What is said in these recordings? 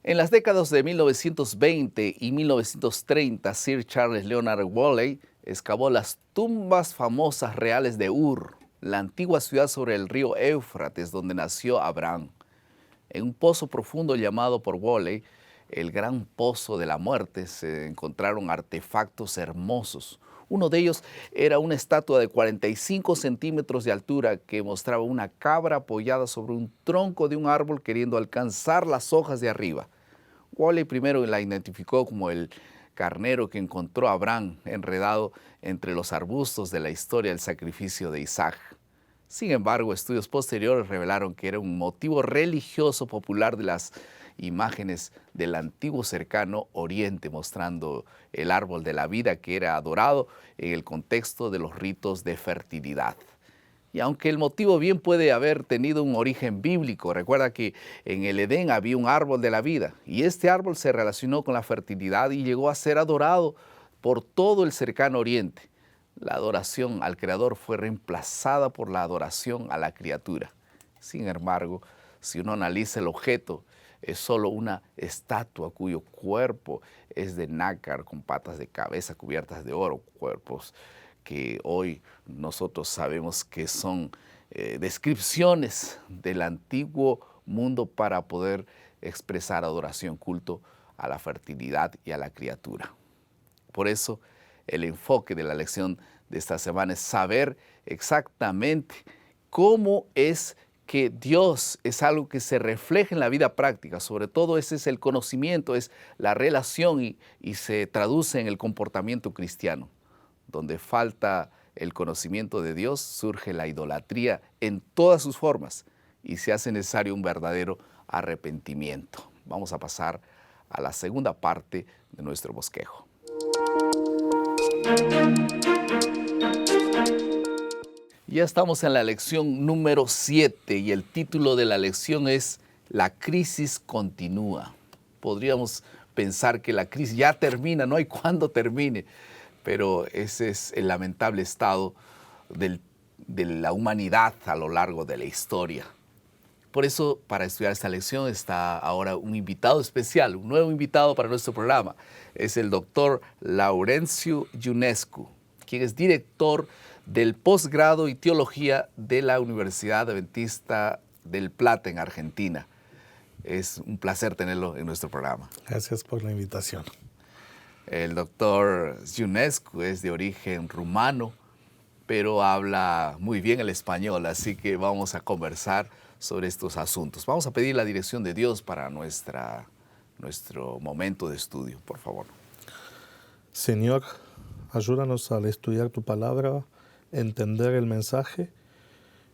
En las décadas de 1920 y 1930, Sir Charles Leonard Woolley excavó las tumbas famosas reales de Ur, la antigua ciudad sobre el río Éufrates donde nació Abraham. En un pozo profundo llamado por Woolley el Gran Pozo de la Muerte se encontraron artefactos hermosos. Uno de ellos era una estatua de 45 centímetros de altura que mostraba una cabra apoyada sobre un tronco de un árbol queriendo alcanzar las hojas de arriba. Woolley primero la identificó como el carnero que encontró a Abraham enredado entre los arbustos de la historia del sacrificio de Isaac. Sin embargo, estudios posteriores revelaron que era un motivo religioso popular de las imágenes del antiguo cercano Oriente, mostrando el árbol de la vida que era adorado en el contexto de los ritos de fertilidad. Y aunque el motivo bien puede haber tenido un origen bíblico, recuerda que en el Edén había un árbol de la vida y este árbol se relacionó con la fertilidad y llegó a ser adorado por todo el cercano Oriente. La adoración al Creador fue reemplazada por la adoración a la criatura. Sin embargo, si uno analiza el objeto, es solo una estatua cuyo cuerpo es de nácar con patas de cabeza cubiertas de oro, cuerpos que hoy nosotros sabemos que son descripciones del antiguo mundo para poder expresar adoración, culto a la fertilidad y a la criatura. Por eso, el enfoque de la lección de esta semana es saber exactamente cómo es que Dios es algo que se refleja en la vida práctica. Sobre todo ese es el conocimiento, es la relación y se traduce en el comportamiento cristiano. Donde falta el conocimiento de Dios, surge la idolatría en todas sus formas y se hace necesario un verdadero arrepentimiento. Vamos a pasar a la segunda parte de nuestro bosquejo. Ya estamos en la lección número 7 y el título de la lección es La crisis continúa. Podríamos pensar que la crisis ya termina, no hay cuándo termine, pero ese es el lamentable estado de la humanidad a lo largo de la historia. Por eso, para estudiar esta lección está ahora un invitado especial, un nuevo invitado para nuestro programa. Es el doctor Laurencio Ionescu, quien es director del posgrado y teología de la Universidad Adventista del Plata en Argentina. Es un placer tenerlo en nuestro programa. Gracias por la invitación. El doctor Ionescu es de origen rumano, pero habla muy bien el español, así que vamos a conversar sobre estos asuntos. Vamos a pedir la dirección de Dios para nuestro momento de estudio, por favor. Señor, ayúdanos al estudiar tu palabra, entender el mensaje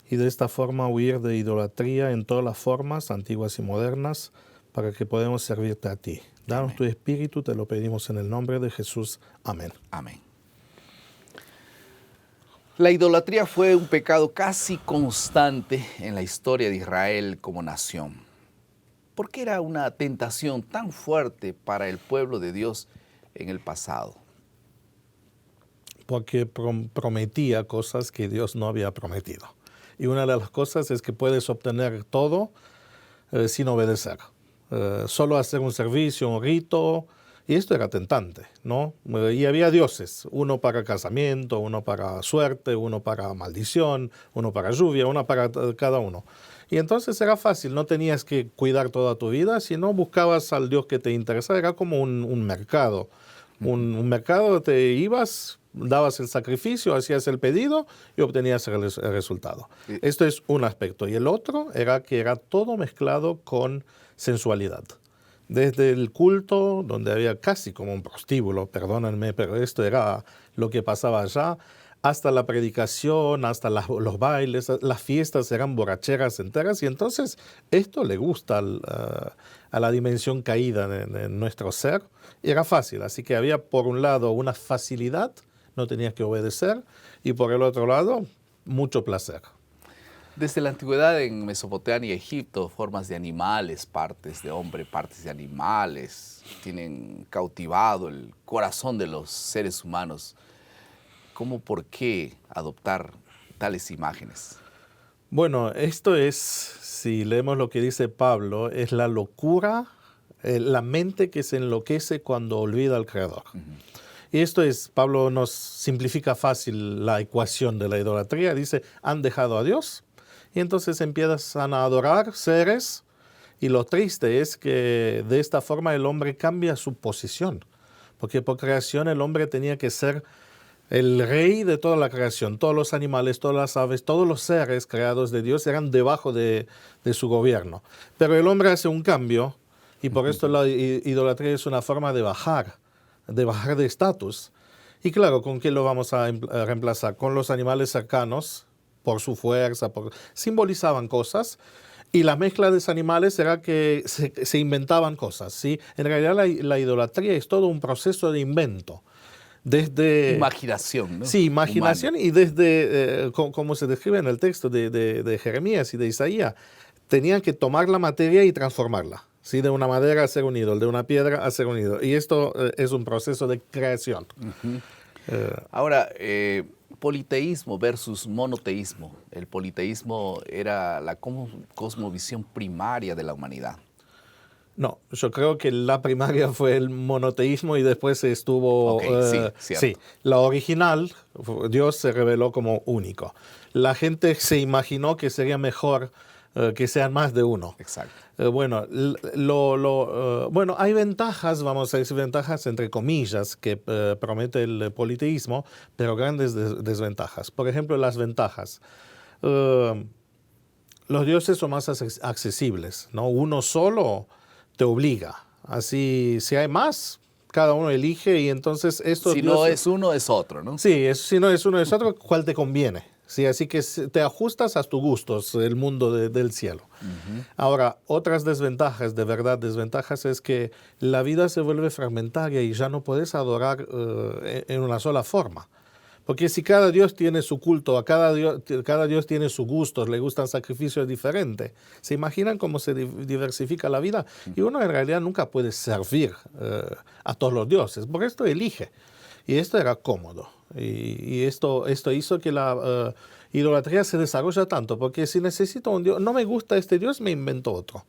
y de esta forma huir de idolatría en todas las formas, antiguas y modernas, para que podamos servirte a ti. Danos tu espíritu, te lo pedimos en el nombre de Jesús. Amén. Amén. La idolatría fue un pecado casi constante en la historia de Israel como nación. ¿Por qué era una tentación tan fuerte para el pueblo de Dios en el pasado? Porque prometía cosas que Dios no había prometido. Y una de las cosas es que puedes obtener todo sin obedecer. Solo hacer un servicio, un rito, y esto era tentante, ¿no? Y había dioses, uno para casamiento, uno para suerte, uno para maldición, uno para lluvia, uno para cada uno. Y entonces era fácil, no tenías que cuidar toda tu vida, sino buscabas al Dios que te interesaba, era como un mercado. Un mercado, te ibas, dabas el sacrificio, hacías el pedido y obtenías el resultado. Esto es un aspecto. Y el otro era que era todo mezclado con sensualidad. Desde el culto, donde había casi como un prostíbulo, perdónenme, pero esto era lo que pasaba allá, hasta la predicación, hasta los bailes, las fiestas eran borracheras enteras, y entonces esto le gusta a la dimensión caída de nuestro ser, y era fácil. Así que había por un lado una facilidad, no tenías que obedecer, y por el otro lado, mucho placer. Desde la antigüedad en Mesopotamia y Egipto, formas de animales, partes de hombre, partes de animales, tienen cautivado el corazón de los seres humanos. ¿Cómo, por qué adoptar tales imágenes? Bueno, esto es, si leemos lo que dice Pablo, es la locura la mente que se enloquece cuando olvida al Creador. Y esto es, Pablo nos simplifica fácil la ecuación de la idolatría. Dice, han dejado a Dios y entonces empiezan a adorar seres. Y lo triste es que de esta forma el hombre cambia su posición. Porque por creación el hombre tenía que ser el rey de toda la creación. Todos los animales, todas las aves, todos los seres creados de Dios eran debajo de su gobierno. Pero el hombre hace un cambio y por esto la idolatría es una forma de bajar de estatus. Y claro, ¿con qué lo vamos a reemplazar? Con los animales cercanos, por su fuerza, simbolizaban cosas. Y la mezcla de los animales era que se inventaban cosas, ¿sí? En realidad la idolatría es todo un proceso de invento. Desde Imaginación, ¿no? Sí, imaginación Humana. y desde, como se describe en el texto de Jeremías y de Isaías, tenían que tomar la materia y transformarla. ¿Sí? De una madera hacer un ídolo, de una piedra hacer un ídolo. Y esto es un proceso de creación. Ahora, politeísmo versus monoteísmo. El politeísmo era la cosmovisión primaria de la humanidad. No, yo creo que la primaria fue el monoteísmo y después estuvo... Ok, sí, cierto. Sí, la original, Dios se reveló como único. La gente se imaginó que sería mejor que sean más de uno. Exacto. Bueno, bueno, hay ventajas, vamos a decir ventajas entre comillas, que promete el politeísmo, pero grandes desventajas. Por ejemplo, las ventajas. Los dioses son más accesibles, ¿no? Uno solo te obliga. Así, si hay más, cada uno elige y entonces estos Si dioses... no es uno, es otro, ¿no? Sí, si no es uno, es otro, ¿cuál te conviene? Sí, así que te ajustas a tus gustos, el mundo del cielo. Ahora, otras desventajas, de verdad desventajas, es que la vida se vuelve fragmentaria y ya no puedes adorar en una sola forma. Porque si cada Dios tiene su culto, cada Dios tiene sus gustos, le gustan sacrificios diferentes, ¿se imaginan cómo se diversifica la vida? Y uno en realidad nunca puede servir a todos los dioses, porque esto elige. Y esto era cómodo. Y esto hizo que la idolatría se desarrolla tanto, porque si necesito un Dios, no me gusta este Dios, me invento otro.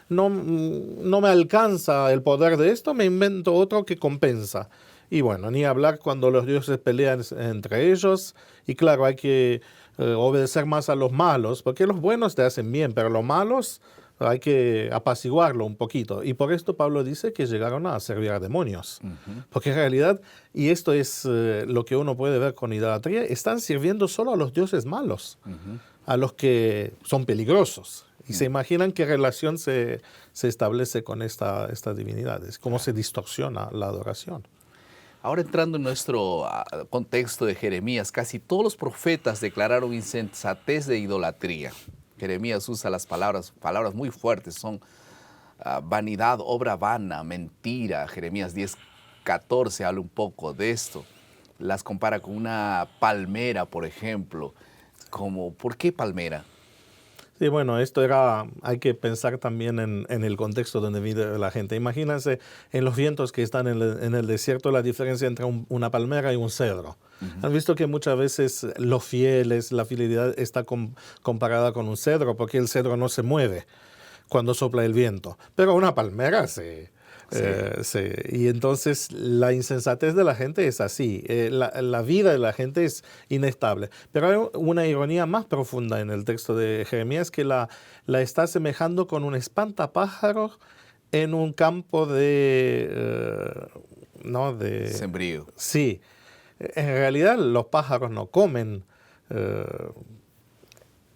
No me alcanza el poder de esto, me invento otro que compensa. Y bueno, ni hablar cuando los dioses pelean entre ellos. Y claro, hay que obedecer más a los malos, porque los buenos te hacen bien, pero los malos hay que apaciguarlo un poquito. Y por esto Pablo dice que llegaron a servir a demonios. Porque en realidad, y esto es lo que uno puede ver con idolatría, están sirviendo solo a los dioses malos, a los que son peligrosos. Y se imaginan qué relación se establece con estas divinidades, cómo se distorsiona la adoración. Ahora entrando en nuestro contexto de Jeremías, casi todos los profetas declararon insensatez de idolatría. Jeremías usa las palabras muy fuertes, son vanidad, obra vana, mentira. Jeremías 10:14 habla un poco de esto. Las compara con una palmera, por ejemplo. ¿Por qué palmera? Sí, bueno, hay que pensar también en el contexto donde vive la gente. Imagínense en los vientos que están en el desierto, la diferencia entre una palmera y un cedro. Han visto que muchas veces los fieles, la fidelidad está comparada con un cedro, porque el cedro no se mueve cuando sopla el viento, pero una palmera sí. Y entonces la insensatez de la gente es así, la vida de la gente es inestable. Pero hay una ironía más profunda en el texto de Jeremías que la está asemejando con un espantapájaros en un campo de Sembrío. Sí, en realidad los pájaros no comen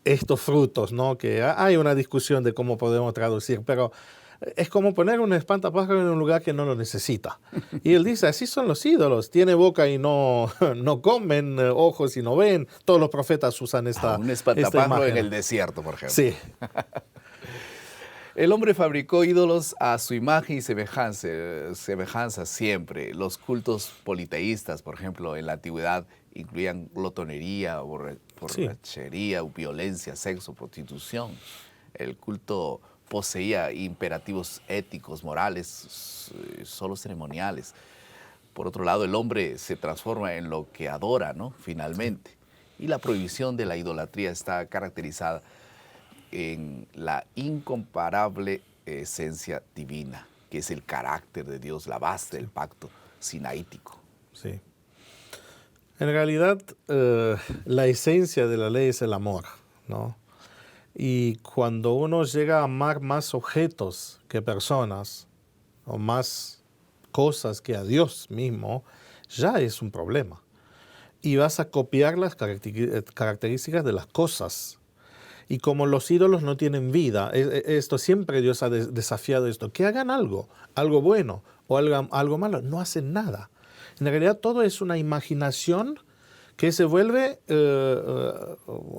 estos frutos, ¿no? Que hay una discusión de cómo podemos traducir, pero es como poner un espantapájaro en un lugar que no lo necesita. Y él dice, así son los ídolos. Tiene boca y no comen, ojos y no ven. Todos los profetas usan un espantapájaro en el desierto, por ejemplo. Sí. El hombre fabricó ídolos a su imagen y semejanza siempre. Los cultos politeístas, por ejemplo, en la antigüedad incluían glotonería, borrachería, violencia, sexo, prostitución. El culto poseía imperativos éticos, morales, solo ceremoniales. Por otro lado, el hombre se transforma en lo que adora, ¿no? Finalmente. Y la prohibición de la idolatría está caracterizada en la incomparable esencia divina. que es el carácter de Dios, la base del pacto sinaítico. Sí. En realidad, la esencia de la ley es el amor, ¿no? Y cuando uno llega a amar más objetos que personas, o más cosas que a Dios mismo, ya es un problema. Y vas a copiar las características de las cosas. Y como los ídolos no tienen vida, esto siempre Dios ha desafiado esto, que hagan algo bueno o algo malo, no hacen nada. En realidad todo es una imaginación que se vuelve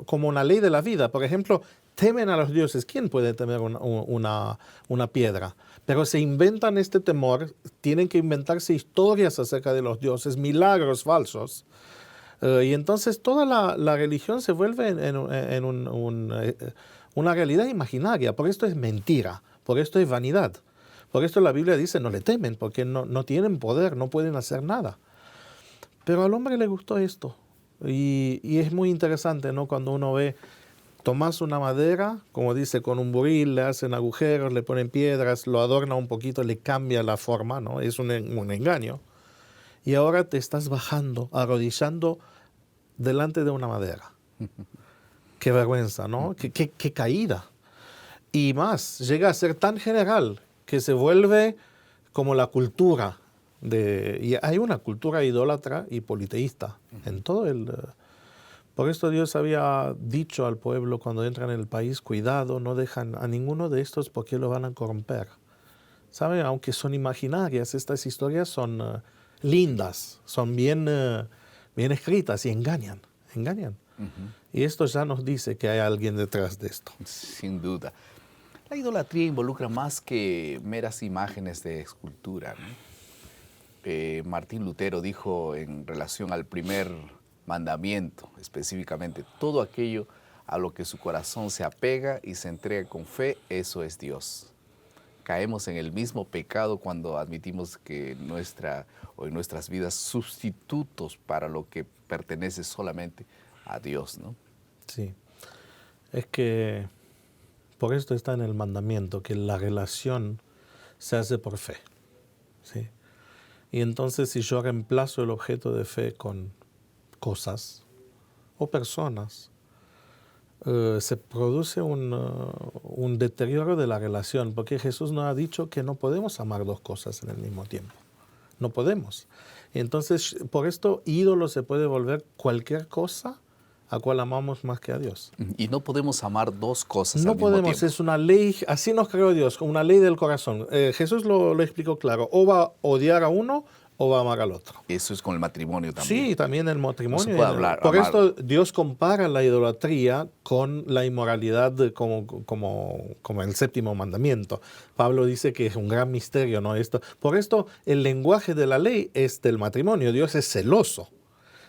como una ley de la vida. Por ejemplo, temen a los dioses. ¿Quién puede temer una piedra? Pero se inventan este temor, tienen que inventarse historias acerca de los dioses, milagros falsos. Y entonces toda la religión se vuelve en una realidad imaginaria. Por esto es mentira, por esto es vanidad. Por esto la Biblia dice no le temen, porque no tienen poder, no pueden hacer nada. Pero al hombre le gustó esto. Y es muy interesante, ¿no? Cuando uno ve, tomas una madera, como dice, con un buril, le hacen agujeros, le ponen piedras, lo adorna un poquito, le cambia la forma, ¿no? Es un engaño. Y ahora te estás bajando, arrodillando delante de una madera. Qué vergüenza, ¿no? Qué caída. Y más, llega a ser tan general que se vuelve como la cultura. Y hay una cultura idólatra y politeísta en todo el... Por esto Dios había dicho al pueblo cuando entran en el país, cuidado, no dejan a ninguno de estos porque lo van a corromper. ¿Saben? Aunque son imaginarias, estas historias son lindas, son bien escritas y engañan. Y esto ya nos dice que hay alguien detrás de esto. Sin duda. La idolatría involucra más que meras imágenes de escultura, ¿no? Martín Lutero dijo en relación al primer mandamiento, específicamente, todo aquello a lo que su corazón se apega y se entrega con fe, eso es Dios. Caemos en el mismo pecado cuando admitimos que en nuestras vidas sustitutos para lo que pertenece solamente a Dios, ¿no? Sí, es que por esto está en el mandamiento, que la relación se hace por fe, ¿sí? Y entonces si yo reemplazo el objeto de fe con cosas o personas, se produce un deterioro de la relación, porque Jesús nos ha dicho que no podemos amar dos cosas en el mismo tiempo. No podemos. Entonces, por esto, ídolo se puede volver cualquier cosa a cual amamos más que a Dios. Y no podemos amar dos cosas No al mismo podemos, tiempo. es una ley, así nos creó Dios, una ley del corazón. Jesús lo explicó claro, o va a odiar a uno o va a amar al otro. Eso es con el matrimonio también. Sí, también el matrimonio. No se puede hablar, Por amar. esto Dios compara la idolatría con la inmoralidad como el séptimo mandamiento. Pablo dice que es un gran misterio, ¿no? Por esto el lenguaje de la ley es del matrimonio. Dios es celoso.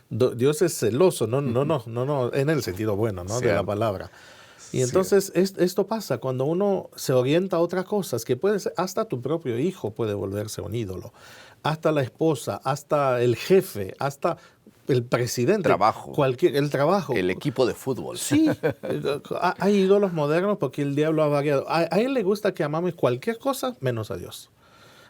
Dios es celoso, no, en el sentido bueno, ¿no? De la palabra. Y entonces esto pasa cuando uno se orienta a otras cosas, que puede ser, hasta tu propio hijo puede volverse un ídolo, hasta la esposa, hasta el jefe, hasta el presidente. El trabajo. El equipo de fútbol. Sí, hay ídolos modernos porque el diablo ha variado. A él le gusta que amamos cualquier cosa menos a Dios.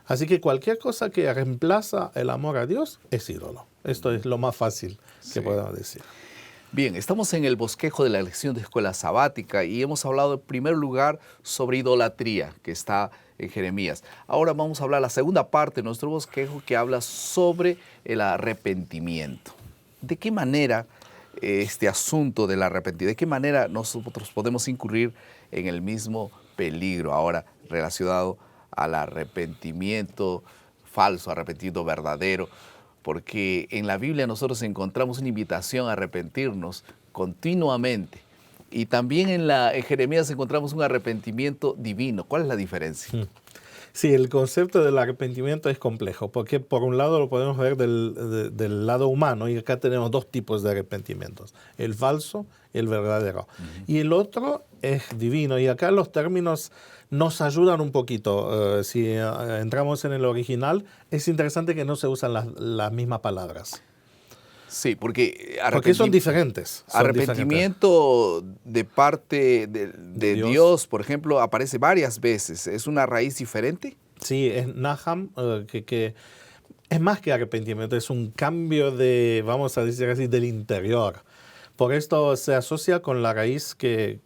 Así que cualquier cosa que reemplaza el amor a Dios es ídolo. Esto es lo más fácil que podemos decir. Bien, estamos en el bosquejo de la lección de escuela sabática y hemos hablado en primer lugar sobre idolatría, que está en Jeremías. Ahora vamos a hablar la segunda parte de nuestro bosquejo, que habla sobre el arrepentimiento. ¿De qué manera este asunto del arrepentimiento, de qué manera nosotros podemos incurrir en el mismo peligro ahora relacionado al arrepentimiento falso, arrepentimiento verdadero? Porque en la Biblia nosotros encontramos una invitación a arrepentirnos continuamente. Y también en Jeremías encontramos un arrepentimiento divino. ¿Cuál es la diferencia? Sí, el concepto del arrepentimiento es complejo, porque por un lado lo podemos ver del lado humano, y acá tenemos dos tipos de arrepentimientos, el falso y el verdadero. Y el otro es divino, y acá los términos nos ayudan un poquito. Si entramos en el original, es interesante que no se usan las mismas palabras. Sí, porque son diferentes. Arrepentimiento de parte de Dios, por ejemplo, aparece varias veces. ¿Es una raíz diferente? Sí, es Naham, que es más que arrepentimiento, es un cambio de, vamos a decir así, del interior. Por esto se asocia con la raíz que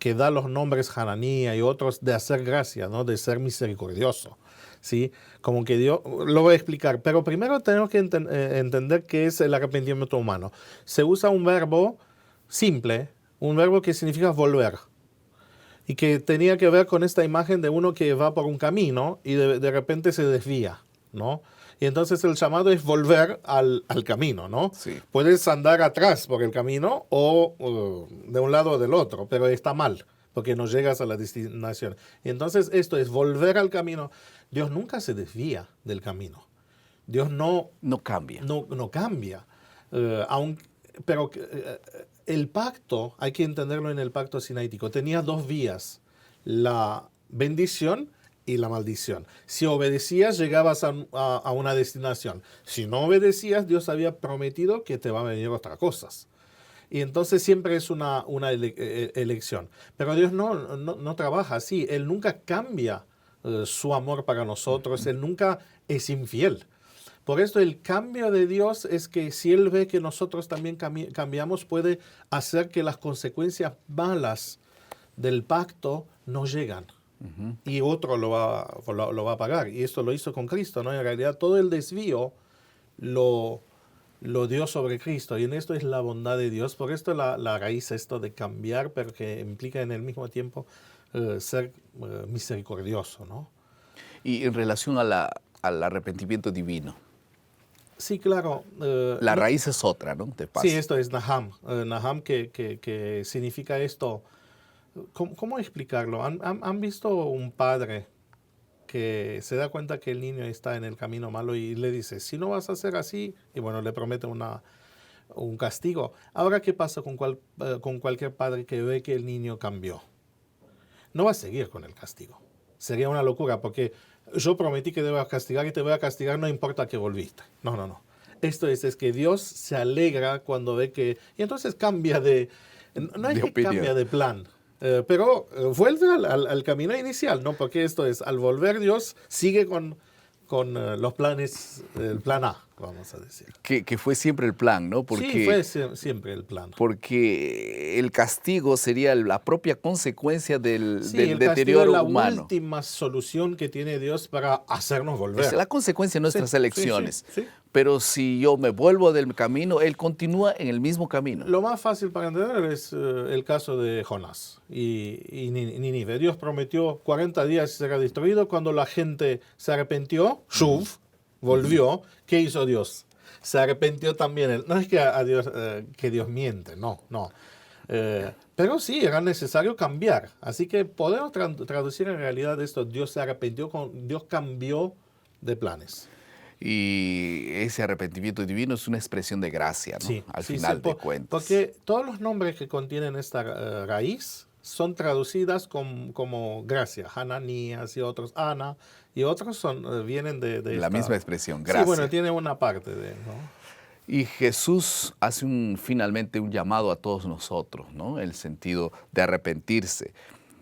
da los nombres Hananía y otros de hacer gracia, ¿no? De ser misericordioso. ¿Sí? Como que Dios, lo voy a explicar, pero primero tenemos que entender qué es el arrepentimiento humano. Se usa un verbo simple, un verbo que significa volver, y que tenía que ver con esta imagen de uno que va por un camino y de repente se desvía, ¿no? Y entonces el llamado es volver al camino, ¿no? Sí. Puedes andar atrás por el camino o de un lado o del otro, pero está mal, porque no llegas a la destinación. Y entonces esto es volver al camino. Dios nunca se desvía del camino. Dios no cambia. no cambia. Pero el pacto, hay que entenderlo en el pacto sinaítico, tenía dos vías, la bendición y la maldición. Si obedecías, llegabas a una destinación. Si no obedecías, Dios había prometido que te va a venir otras cosas. Y entonces siempre es una elección. Pero Dios no trabaja así. Él nunca cambia su amor para nosotros. Él nunca es infiel. Por esto el cambio de Dios es que si Él ve que nosotros también cambiamos, puede hacer que las consecuencias malas del pacto no llegan. Y otro lo va a pagar. Y esto lo hizo con Cristo, ¿no? En realidad todo el desvío lo dio sobre Cristo. Y en esto es la bondad de Dios. Por esto la raíz esto de cambiar, pero que implica en el mismo tiempo ser misericordioso, ¿no? Y en relación al arrepentimiento divino, Sí, claro. la raíz es otra, ¿no? De paz. Sí, esto es Naham. Naham que significa esto. ¿Cómo explicarlo? ¿Han visto un padre que se da cuenta que el niño está en el camino malo y le dice, si no vas a hacer así, y bueno, le promete un castigo? Ahora, ¿qué pasa con cualquier padre que ve que el niño cambió? No va a seguir con el castigo. Sería una locura, porque yo prometí que te voy a castigar y te voy a castigar no importa que volviste. No. Esto es que Dios se alegra cuando ve que... Y entonces cambia no es De que opinión. cambia de plan, pero vuelve al camino inicial, ¿no? Porque esto es, al volver Dios sigue con los planes, el plan A, vamos a decir. Que fue siempre el plan, ¿no? Sí, fue siempre el plan. Porque el castigo sería la propia consecuencia del El deterioro castigo es la humano. última solución que tiene Dios para hacernos volver. Es la consecuencia de nuestras elecciones. Sí. Pero si yo me vuelvo del camino, Él continúa en el mismo camino. Lo más fácil para entender es el caso de Jonás y Nínive. Dios prometió 40 días y será destruido. Cuando la gente se arrepintió, Shuv, volvió. ¿Qué hizo Dios? Se arrepintió también. No es que que Dios miente, no. Pero sí, era necesario cambiar. Así que podemos traducir en realidad esto. Dios se arrepintió, Dios cambió de planes. Y ese arrepentimiento divino es una expresión de gracia, ¿no? Sí, Al final de cuentas. Porque todos los nombres que contienen esta raíz son traducidas como gracia. Hananías y otros, Ana, y otros vienen de la misma expresión, gracia. Sí, bueno, tiene una parte de... ¿no? Y Jesús hace finalmente un llamado a todos nosotros, ¿no? En el sentido de arrepentirse.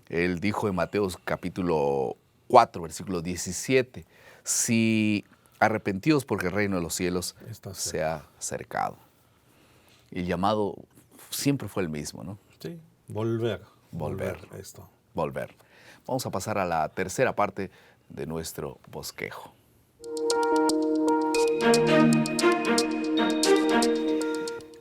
Él dijo en Mateo capítulo 4, versículo 17, si arrepentidos porque el reino de los cielos se ha acercado. Y el llamado siempre fue el mismo, ¿no? Sí, volver esto. Volver. Vamos a pasar a la tercera parte de nuestro bosquejo.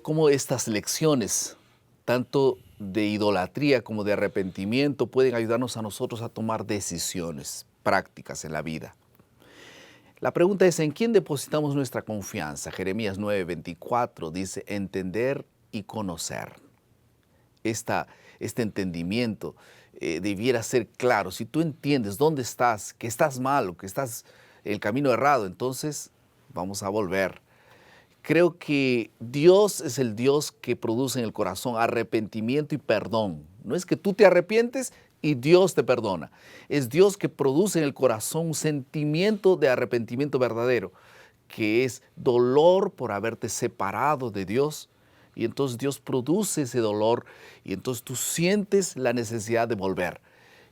Cómo estas lecciones, tanto de idolatría como de arrepentimiento, pueden ayudarnos a nosotros a tomar decisiones prácticas en la vida. La pregunta es, ¿en quién depositamos nuestra confianza? Jeremías 9:24 dice, entender y conocer. Este entendimiento debiera ser claro. Si tú entiendes dónde estás, que estás mal o que estás en el camino errado, entonces vamos a volver. Creo que Dios es el Dios que produce en el corazón arrepentimiento y perdón. No es que tú te arrepientes y Dios te perdona. Es Dios que produce en el corazón un sentimiento de arrepentimiento verdadero, que es dolor por haberte separado de Dios. Y entonces Dios produce ese dolor y entonces tú sientes la necesidad de volver.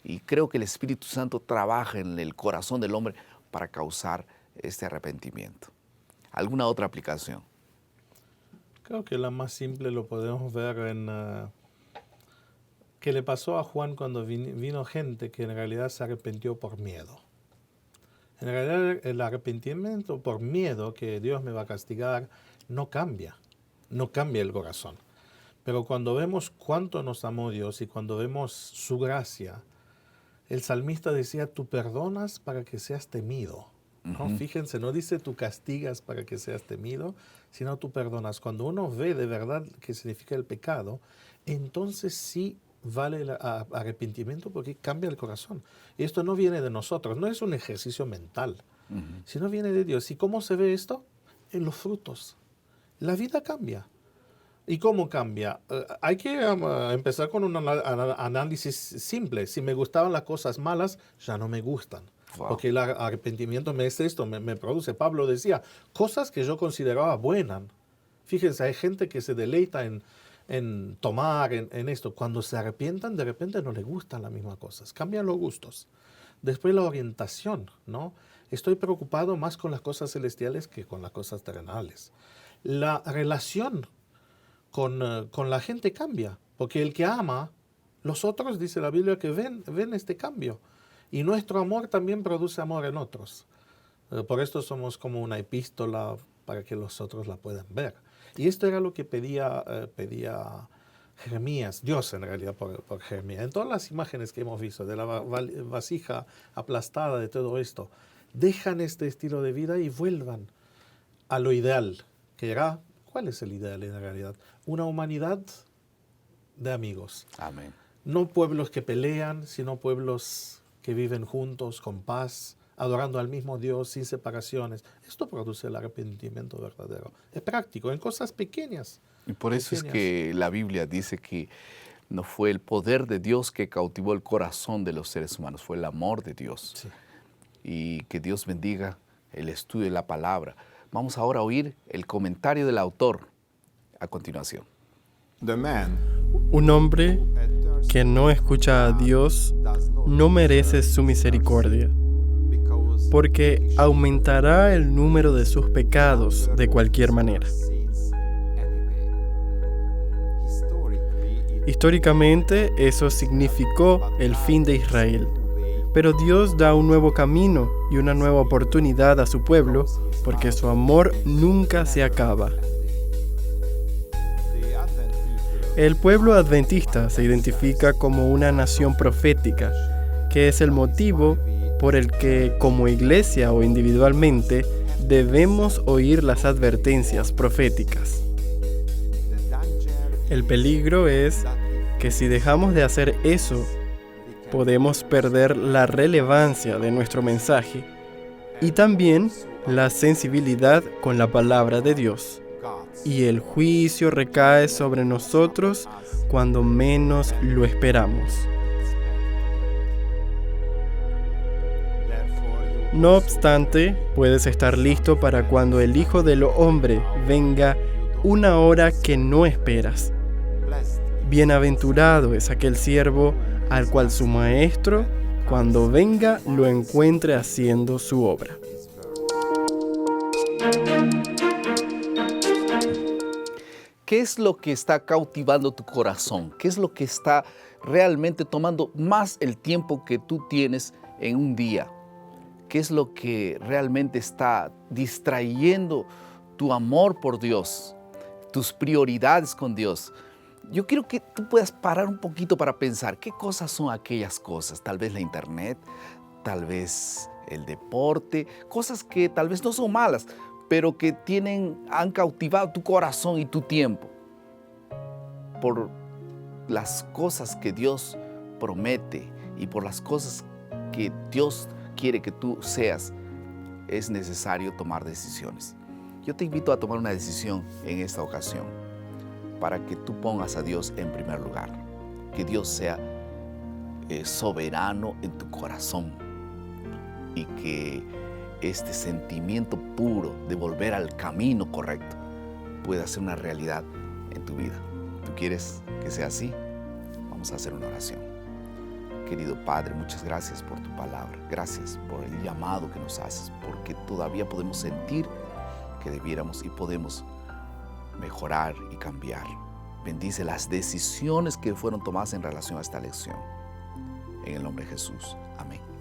Y creo que el Espíritu Santo trabaja en el corazón del hombre para causar este arrepentimiento. ¿Alguna otra aplicación? Creo que la más simple lo podemos ver en que le pasó a Juan cuando vino gente que en realidad se arrepintió por miedo. En realidad el arrepentimiento por miedo que Dios me va a castigar no cambia el corazón. Pero cuando vemos cuánto nos amó Dios y cuando vemos su gracia, el salmista decía, tú perdonas para que seas temido. ¿No? Fíjense, no dice tú castigas para que seas temido, sino tú perdonas. Cuando uno ve de verdad qué significa el pecado, entonces sí vale el arrepentimiento porque cambia el corazón. Y esto no viene de nosotros, no es un ejercicio mental, sino viene de Dios. ¿Y cómo se ve esto? En los frutos. La vida cambia. ¿Y cómo cambia? Hay que empezar con un análisis simple. Si me gustaban las cosas malas, ya no me gustan. Wow. Porque el arrepentimiento me produce. Pablo decía, cosas que yo consideraba buenas. Fíjense, hay gente que se deleita en tomar, en esto. Cuando se arrepientan, de repente no les gustan las mismas cosas. Cambian los gustos. Después la orientación, ¿no? Estoy preocupado más con las cosas celestiales que con las cosas terrenales. La relación con la gente cambia. Porque el que ama, los otros, dice la Biblia, que ven este cambio. Y nuestro amor también produce amor en otros. Por esto somos como una epístola para que los otros la puedan ver. Y esto era lo que pedía Jeremías, Dios en realidad por Jeremías. En todas las imágenes que hemos visto, de la vasija aplastada, de todo esto, dejan este estilo de vida y vuelvan a lo ideal, que era, ¿cuál es el ideal en realidad? Una humanidad de amigos. Amén. No pueblos que pelean, sino pueblos que viven juntos, con paz, adorando al mismo Dios, sin separaciones. Esto produce el arrepentimiento verdadero. Es práctico, en cosas pequeñas. Y por eso es que la Biblia dice que no fue el poder de Dios que cautivó el corazón de los seres humanos, fue el amor de Dios. Sí. Y que Dios bendiga el estudio de la palabra. Vamos ahora a oír el comentario del autor a continuación. Un hombre que no escucha a Dios no merece su misericordia, porque aumentará el número de sus pecados de cualquier manera. Históricamente, eso significó el fin de Israel, pero Dios da un nuevo camino y una nueva oportunidad a su pueblo, porque su amor nunca se acaba. El pueblo adventista se identifica como una nación profética, que es el motivo por el que, como iglesia o individualmente, debemos oír las advertencias proféticas. El peligro es que si dejamos de hacer eso, podemos perder la relevancia de nuestro mensaje y también la sensibilidad con la palabra de Dios. Y el juicio recae sobre nosotros cuando menos lo esperamos. No obstante, puedes estar listo para cuando el Hijo del Hombre venga una hora que no esperas. Bienaventurado es aquel siervo al cual su maestro, cuando venga, lo encuentre haciendo su obra. ¿Qué es lo que está cautivando tu corazón? ¿Qué es lo que está realmente tomando más el tiempo que tú tienes en un día? ¿Qué es lo que realmente está distrayendo tu amor por Dios, tus prioridades con Dios? Yo quiero que tú puedas parar un poquito para pensar qué cosas son aquellas cosas. Tal vez la internet, tal vez el deporte, cosas que tal vez no son malas, pero que han cautivado tu corazón y tu tiempo por las cosas que Dios promete y por las cosas que Dios quiere que tú seas. Es necesario tomar decisiones. Yo te invito a tomar una decisión en esta ocasión para que tú pongas a Dios en primer lugar, que Dios sea soberano en tu corazón y que este sentimiento puro de volver al camino correcto pueda ser una realidad en tu vida. ¿Tú quieres que sea así? Vamos a hacer una oración. Querido Padre, muchas gracias por tu palabra. Gracias por el llamado que nos haces, porque todavía podemos sentir que debiéramos y podemos mejorar y cambiar. Bendice las decisiones que fueron tomadas en relación a esta lección. En el nombre de Jesús. Amén.